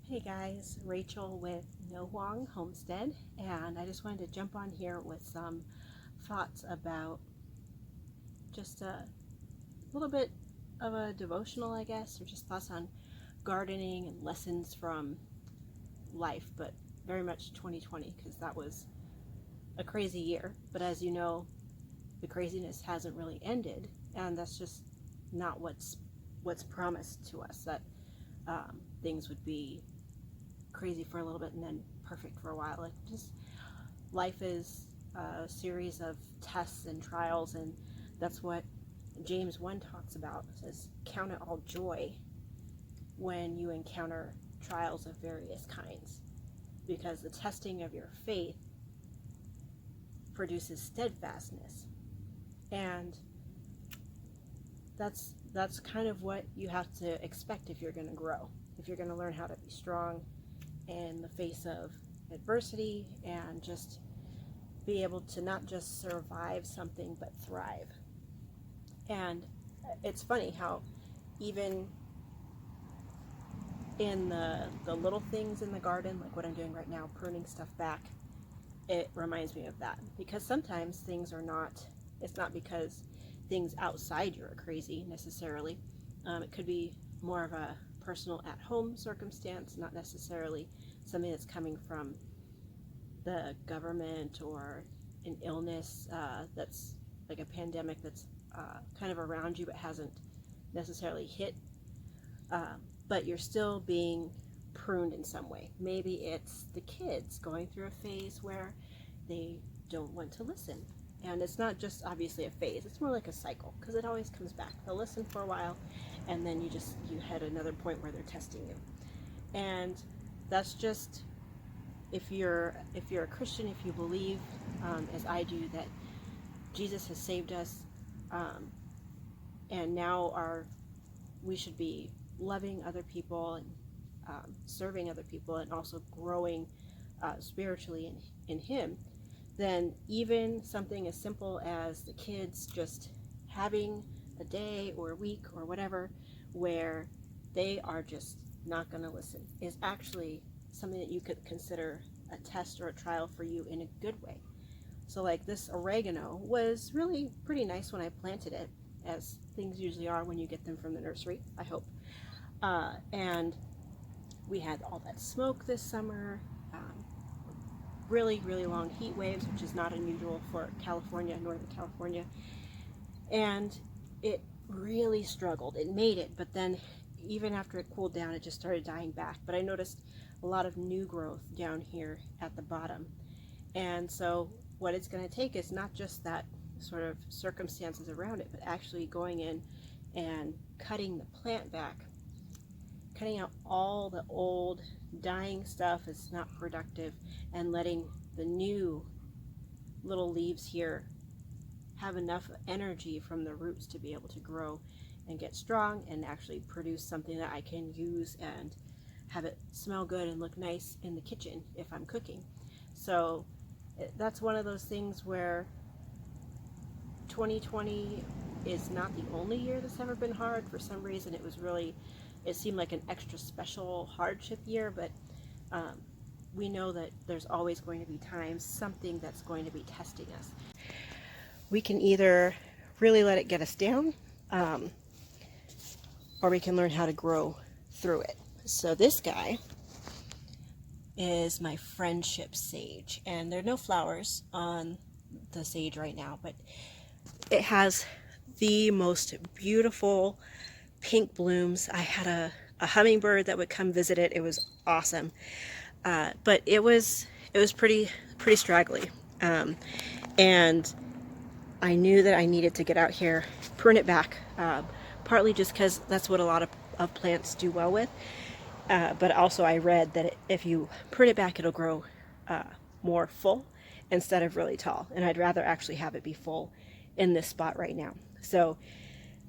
Hey guys, Rachel with No Huang Homestead, and I just wanted to jump on here with some thoughts about just a little bit of a devotional, I guess, or just thoughts on gardening and lessons from life, but very much 2020 because that was a crazy year. But as you know, the craziness hasn't really ended, and that's just not what's promised to us. That things would be crazy for a little bit and then perfect for a while. Like, just life is a series of tests and trials, and that's what James 1 talks about. It says, count it all joy when you encounter trials of various kinds, because the testing of your faith produces steadfastness. And that's kind of what you have to expect if you're going to grow, if you're going to learn how to be strong in the face of adversity, and just be able to not just survive something but thrive. And it's funny how even in the little things in the garden, like what I'm doing right now, pruning stuff back, it reminds me of that, because sometimes things are not, it's not because things outside you are crazy necessarily. It could be more of a personal at-home circumstance, not necessarily something that's coming from the government or an illness that's like a pandemic that's kind of around you but hasn't necessarily hit, but you're still being pruned in some way. Maybe it's the kids going through a phase where they don't want to listen. And it's not just obviously a phase, it's more like a cycle, because it always comes back. They'll listen for a while, and then you hit another point where they're testing you. And that's just, if you're a Christian, if you believe, as I do, that Jesus has saved us, and now we should be loving other people and serving other people, and also growing spiritually in Him, then even something as simple as the kids just having a day or a week or whatever where they are just not going to listen is actually something that you could consider a test or a trial for you in a good way. So like this oregano was really pretty nice when I planted it, as things usually are when you get them from the nursery, I hope. And we had all that smoke this summer, really, really long heat waves, which is not unusual for California, Northern California. And it really struggled. It made it, but then even after it cooled down, it just started dying back. But I noticed a lot of new growth down here at the bottom. And so what it's going to take is not just that sort of circumstances around it, but actually going in and cutting the plant back, cutting out all the old dying stuff that's not productive, and letting the new little leaves here have enough energy from the roots to be able to grow and get strong and actually produce something that I can use and have it smell good and look nice in the kitchen if I'm cooking. So that's one of those things where 2020 is not the only year that's ever been hard. For some reason it seemed like an extra special hardship year, but we know that there's always going to be times, something that's going to be testing us. We can either really let it get us down, or we can learn how to grow through it. So this guy is my friendship sage, and there are no flowers on the sage right now, but it has the most beautiful pink blooms. I had a hummingbird that would come visit it. It was awesome, but it was pretty straggly, and I knew that I needed to get out here, prune it back, partly just because that's what a lot of plants do well with, but also I read that if you prune it back, it'll grow more full instead of really tall, and I'd rather actually have it be full in this spot right now. So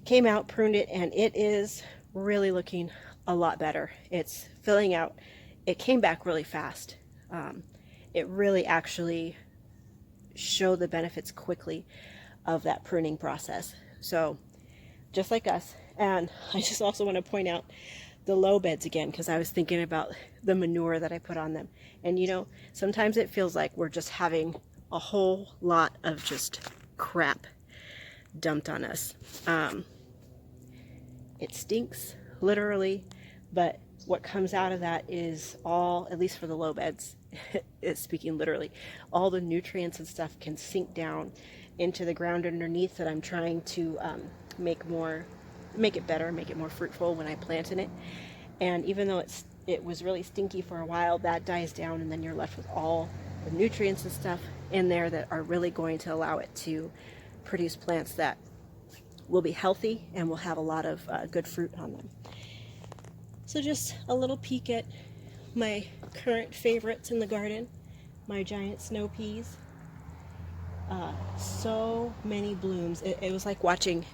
came out, pruned it, and it is really looking a lot better. It's filling out. It came back really fast. It really actually showed the benefits quickly of that pruning process. So just like us. And I just also want to point out the low beds again, because I was thinking about the manure that I put on them. And you know, sometimes it feels like we're just having a whole lot of just crap dumped on us. It stinks, literally, but what comes out of that is all, at least for the low beds, is speaking literally, all the nutrients and stuff can sink down into the ground underneath that I'm trying to make it better, make it more fruitful when I plant in it. And even though it was really stinky for a while, that dies down, and then you're left with all the nutrients and stuff in there that are really going to allow it to produce plants that will be healthy and will have a lot of good fruit on them. So just a little peek at my current favorites in the garden, my giant snow peas. So many blooms. It was like watching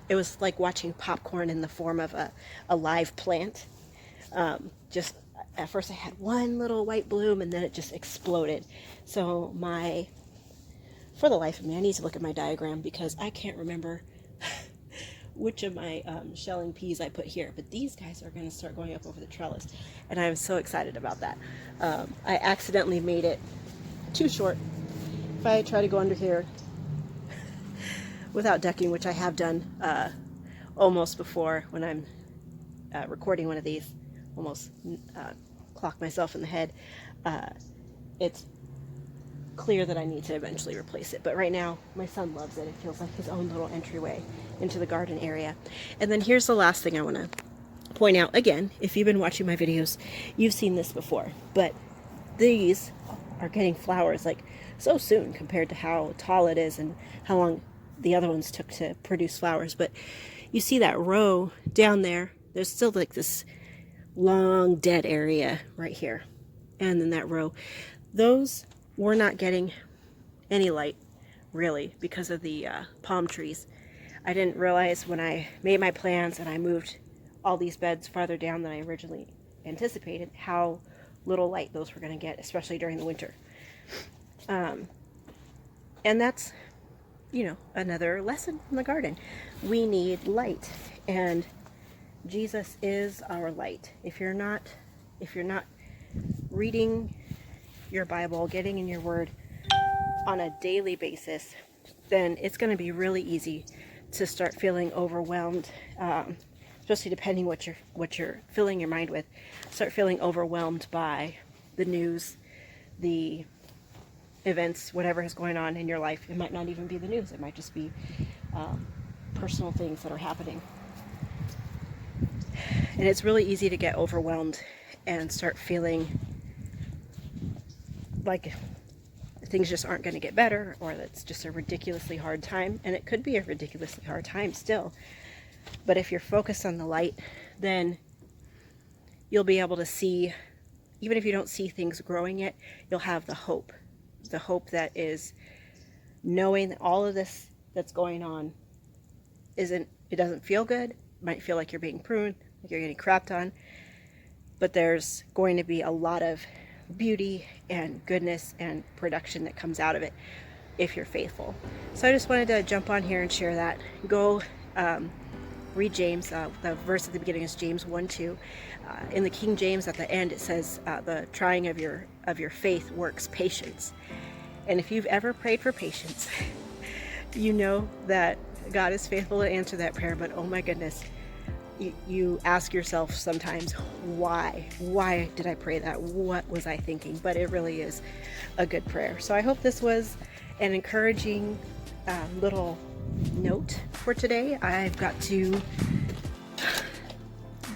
popcorn in the form of a live plant. Just at first I had one little white bloom, and then it just exploded. So for the life of me, I need to look at my diagram because I can't remember which of my shelling peas I put here, but these guys are going to start going up over the trellis, and I'm so excited about that. I accidentally made it too short. If I try to go under here without ducking, which I have done almost before when I'm recording one of these, almost clock myself in the head, it's clear that I need to eventually replace it. But right now, my son loves it. It feels like his own little entryway into the garden area. And then here's the last thing I want to point out. Again, if you've been watching my videos, you've seen this before, but these are getting flowers like so soon compared to how tall it is and how long the other ones took to produce flowers. But you see that row down there, there's still like this long dead area right here, and then that row, those were not getting any light really because of the palm trees. I didn't realize when I made my plans and I moved all these beds farther down than I originally anticipated how little light those were going to get, especially during the winter. And that's, you know, another lesson in the garden. We need light, and Jesus is our light. If you're not reading your Bible, getting in your word on a daily basis, then it's going to be really easy to start feeling overwhelmed, especially depending what you're filling your mind with. Start feeling overwhelmed by the news, the events, whatever is going on in your life. It might not even be the news. It might just be personal things that are happening. And it's really easy to get overwhelmed and start feeling like things just aren't going to get better, or that's just a ridiculously hard time. And it could be a ridiculously hard time still. But if you're focused on the light, then you'll be able to see, even if you don't see things growing yet, you'll have the hope that is knowing that all of this that's going on it doesn't feel good. It might feel like you're being pruned, like you're getting crapped on, but there's going to be a lot of beauty and goodness and production that comes out of it if you're faithful. So I just wanted to jump on here and share that. Go read James. The verse at the beginning is James 1:2. In the King James, at the end, it says the trying of your faith works patience. And if you've ever prayed for patience, you know that God is faithful to answer that prayer. But oh my goodness, you ask yourself sometimes, why did I pray that? What was I thinking? But it really is a good prayer. So I hope this was an encouraging little note for today. I've got to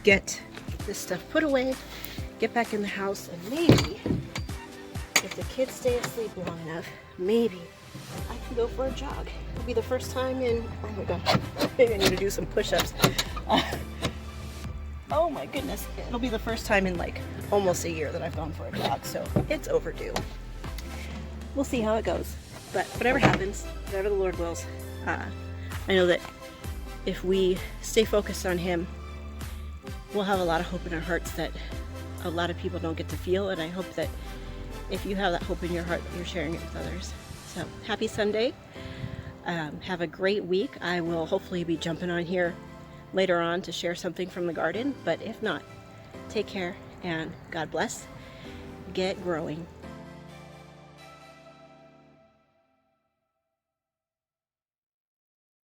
get this stuff put away, get back in the house, and maybe if the kids stay asleep long enough, maybe I can go for a jog. It'll be the first time in, oh my gosh, maybe I need to do some push-ups. Oh my goodness, it'll be the first time in like almost a year that I've gone for a jog, so it's overdue. We'll see how it goes, but whatever happens, whatever the Lord wills, I know that if we stay focused on Him, we'll have a lot of hope in our hearts that a lot of people don't get to feel, and I hope that if you have that hope in your heart, that you're sharing it with others. So happy Sunday. Have a great week. I will hopefully be jumping on here later on to share something from the garden, but if not, Take care and God bless. Get growing.